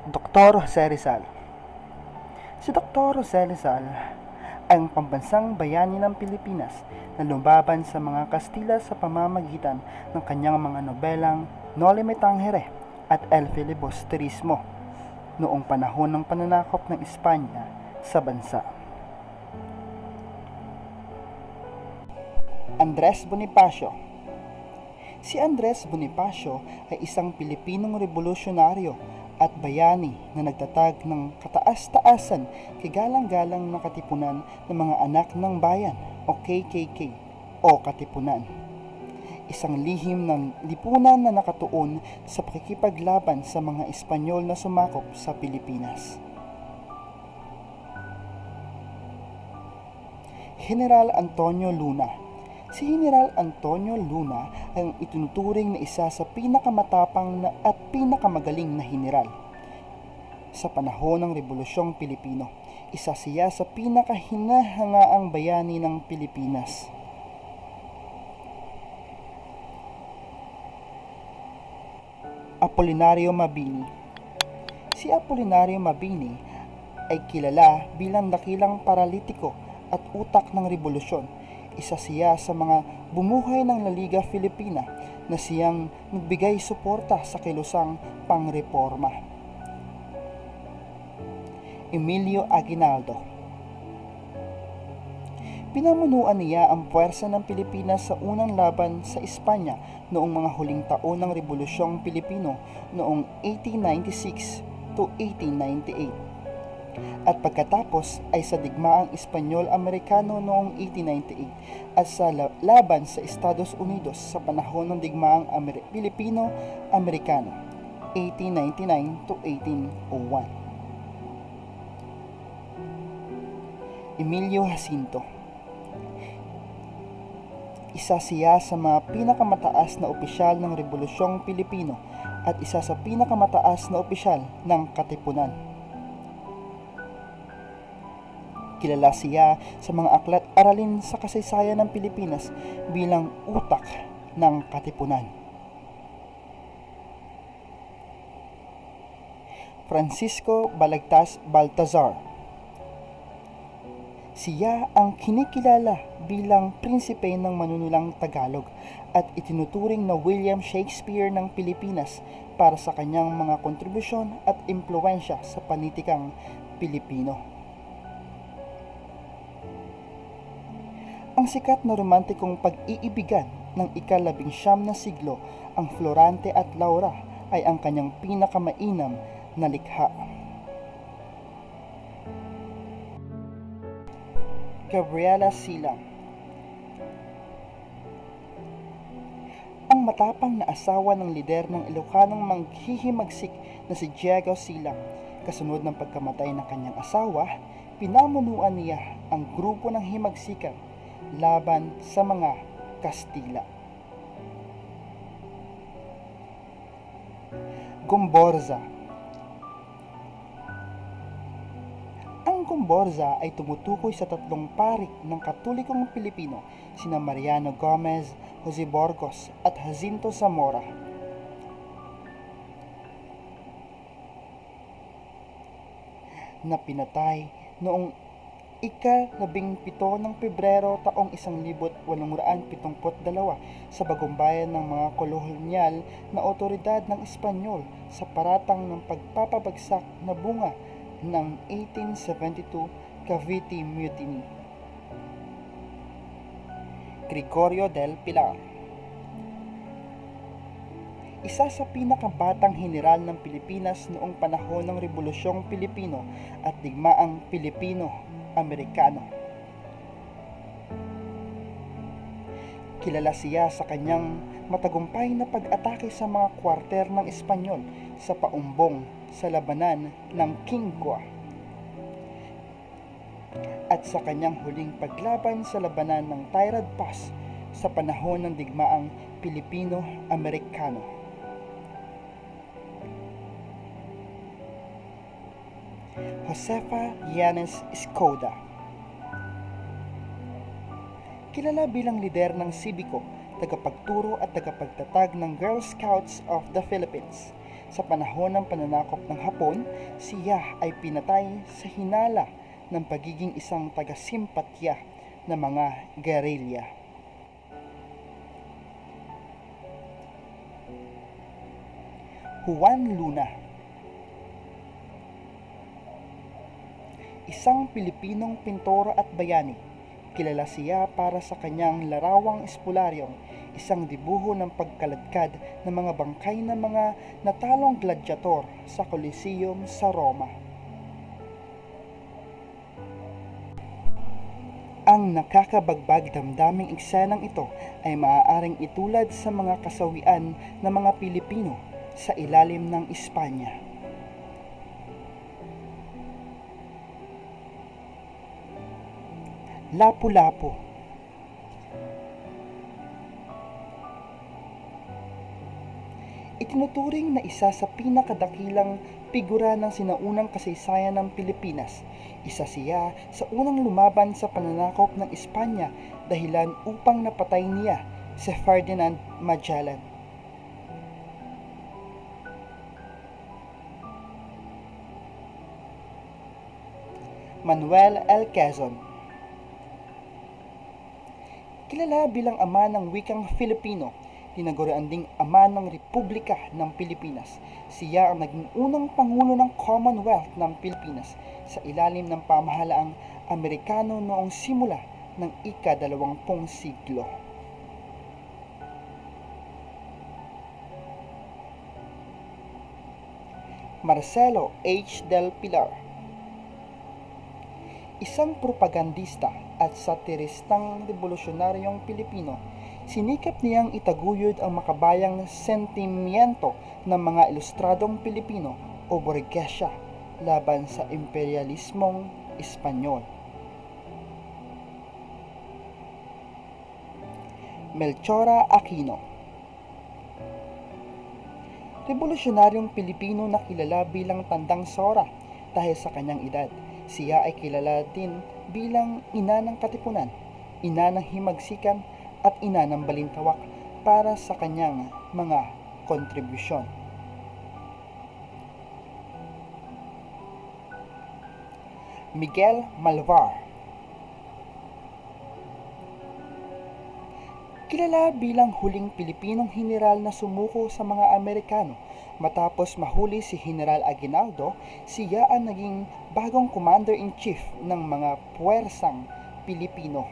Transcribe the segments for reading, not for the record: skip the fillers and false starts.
Dr. Jose Rizal. Si Dr. Jose Rizal ay ang pambansang bayani ng Pilipinas na lumaban sa mga Kastila sa pamamagitan ng kanyang mga nobelang Noli Me Tangere at El Filibusterismo noong panahon ng pananakop ng Espanya sa bansa. Andres Bonifacio. Si Andres Bonifacio ay isang Pilipinong revolusyonaryo at bayani na nagtatag ng kataas-taasan kigalang-galang na katipunan ng mga anak ng bayan o KKK o Katipunan. Isang lihim ng lipunan na nakatuon sa pakikipaglaban sa mga Espanyol na sumakop sa Pilipinas. General Antonio Luna. Si General Antonio Luna ay ang itinuturing na isa sa pinakamatapang at pinakamagaling na general sa panahon ng Rebolusyong Pilipino. Isa siya sa pinakahinahangaang bayani ng Pilipinas. Apolinario Mabini. Si Apolinario Mabini ay kilala bilang dakilang paralitiko at utak ng rebolusyon. Isa siya sa mga bumuhay ng La Liga Filipina na siyang nagbigay suporta sa kilusang pangreporma. Emilio Aguinaldo. Pinamunuan niya ang puwersa ng Pilipinas sa unang laban sa Espanya noong mga huling taon ng Rebolusyong Pilipino noong 1896 to 1898. At pagkatapos ay sa digmaang Espanyol-Amerikano noong 1898 at sa laban sa Estados Unidos sa panahon ng digmaang Pilipino-Amerikano 1899 to 1801. Emilio Jacinto. Isa siya sa mga pinakamataas na opisyal ng Rebolusyong Pilipino at isa sa pinakamataas na opisyal ng Katipunan. Kilala siya sa mga aklat-aralin sa kasaysayan ng Pilipinas bilang utak ng Katipunan. Francisco Balagtas Baltazar. Siya ang kinikilala bilang prinsipe ng manunulang Tagalog at itinuturing na William Shakespeare ng Pilipinas para sa kanyang mga kontribusyon at impluwensya sa panitikang Pilipino. Ang sikat na romantikong pag-iibigan ng ika-19 na siglo, ang Florante at Laura, ay ang kanyang pinakamainam na likha. Gabriela Silang. Ang matapang na asawa ng lider ng Ilocanong manghihimagsik na si Diego Silang. Kasunod ng pagkamatay ng kanyang asawa, pinamunuan niya ang grupo ng himagsikan laban sa mga Kastila. Gomborza. Ang Gomborza ay tumutukoy sa tatlong parik ng Katolikong Pilipino, sina Mariano Gomez, Jose Borgos at Jacinto Zamora. Na pinatay noong ika-17 ng Pebrero taong 1872 sa bagumbayan ng mga kolonyal na otoridad ng Espanyol sa paratang ng pagpapabagsak na bunga ng 1872 Cavite Mutiny. Gregorio del Pilar. Isa sa pinakabatang general ng Pilipinas noong panahon ng Rebolusyong Pilipino at digmaang Pilipino-Amerikano. Kilala siya sa kanyang matagumpay na pag-atake sa mga kwarter ng Espanyol sa paumbong sa labanan ng Quinquegua at sa kanyang huling paglaban sa labanan ng Tirad Pass sa panahon ng digmaang Pilipino-Amerikano. Josefa Yanes Escoda. Kilala bilang lider ng sibiko, tagapagturo at tagapagtatag ng Girl Scouts of the Philippines. Sa panahon ng pananakop ng Hapon, siya ay pinatay sa hinala ng pagiging isang taga-simpatya ng mga guerrilla. Juan Luna, isang Pilipinong pintor at bayani. Kilala siya para sa kanyang larawang espularyong, isang dibuho ng pagkaladkad ng mga bangkay ng mga natalong gladiator sa Coliseum sa Roma. Ang nakakabagbag damdaming eksenang ito ay maaaring itulad sa mga kasawian ng mga Pilipino sa ilalim ng Espanya. Lapu-Lapu, itinuturing na isa sa pinakadakilang figura ng sinaunang kasaysayan ng Pilipinas. Isa siya sa unang lumaban sa pananakop ng Espanya dahilan upang napatay niya si Ferdinand Magellan. Manuel L. Quezon, kilala bilang ama ng wikang Filipino, tinagurian ding ama ng Republika ng Pilipinas. Siya ang naging unang Pangulo ng Commonwealth ng Pilipinas sa ilalim ng pamahalaang Amerikano noong simula ng ika-20 siglo. Marcelo H. del Pilar, isang propagandista at satiristang revolusyonaryong Pilipino. Sinikap niyang itaguyod ang makabayang sentimiento ng mga ilustradong Pilipino o burgesya laban sa imperialismong Espanyol. Melchora Aquino, revolusyonaryong Pilipino na kilala bilang Tandang Sora dahil sa kanyang edad. Siya ay kilala din bilang ina ng katipunan, ina ng himagsikan at ina ng balintawak para sa kanyang mga kontribusyon. Miguel Malvar, kilala bilang huling Pilipinong general na sumuko sa mga Amerikano. Matapos mahuli si General Aguinaldo, siya ang naging bagong commander-in-chief ng mga puwersang Pilipino.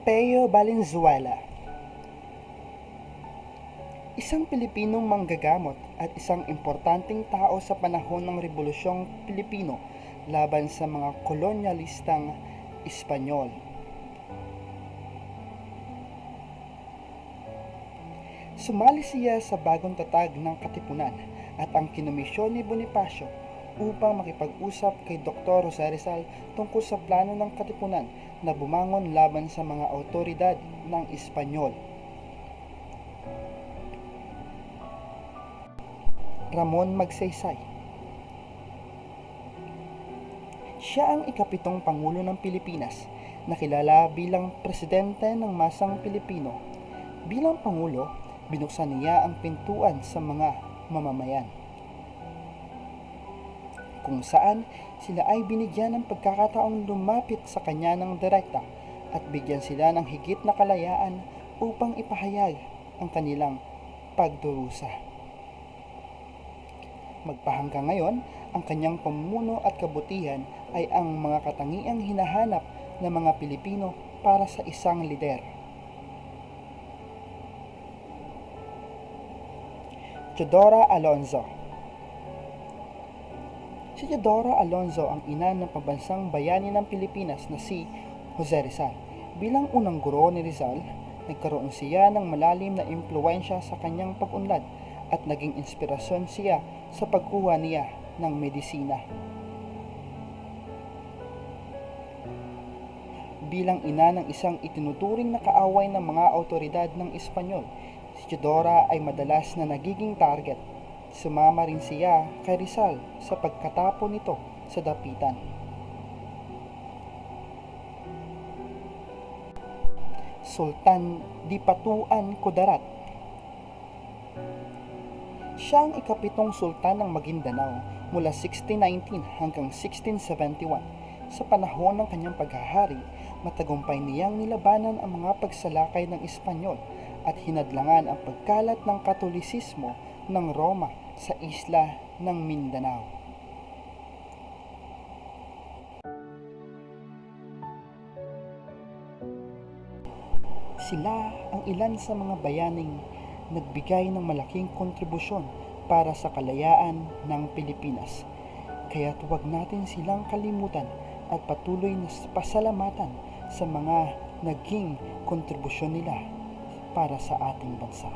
Pello Valenzuela, isang Pilipinong manggagamot at isang importanteng tao sa panahon ng Rebolusyong Pilipino laban sa mga kolonyalistang Espanyol. Sumali siya sa bagong tatag ng Katipunan at ang kinomisyon ni Bonifacio upang makipag-usap kay Dr. Jose Rizal tungkol sa plano ng Katipunan na bumangon laban sa mga awtoridad ng Espanyol. Ramon Magsaysay, siya ang ikapitong Pangulo ng Pilipinas na kilala bilang Presidente ng Masang Pilipino. Bilang Pangulo, binuksan niya ang pintuan sa mga mamamayan, kung saan sila ay binigyan ng pagkakataong lumapit sa kanya ng direkta at bigyan sila ng higit na kalayaan upang ipahayag ang kanilang pagdurusa. Magpahanggang ngayon, ang kanyang pamumuno at kabutihan ay ang mga katangiang hinahanap ng mga Pilipino para sa isang lider. Teodora Alonzo, si Teodora Alonzo ang ina ng pambansang bayani ng Pilipinas na si Jose Rizal. Bilang unang guro ni Rizal, nagkaroon siya ng malalim na impluwensya sa kanyang pag-unlad at naging inspirasyon siya sa pagkuha niya ng medisina. Bilang ina ng isang itinuturing na kaaway ng mga awtoridad ng Espanyol, si Teodora ay madalas na nagiging target. Sumama rin siya kay Rizal sa pagkatapon nito sa dapitan. Sultan Dipatuan Kudarat. Siya ang ikapitong sultan ng Maguindanao mula 1619 hanggang 1671. Sa panahon ng kanyang paghahari, matagumpay niyang nilabanan ang mga pagsalakay ng Espanyol at hinadlangan ang pagkalat ng Katolisismo ng Roma sa isla ng Mindanao. Sila ang ilan sa mga bayaning nagbigay ng malaking kontribusyon para sa kalayaan ng Pilipinas. Kaya't huwag natin silang kalimutan at patuloy na pasalamatan sa mga naging kontribusyon nila para sa ating bansa.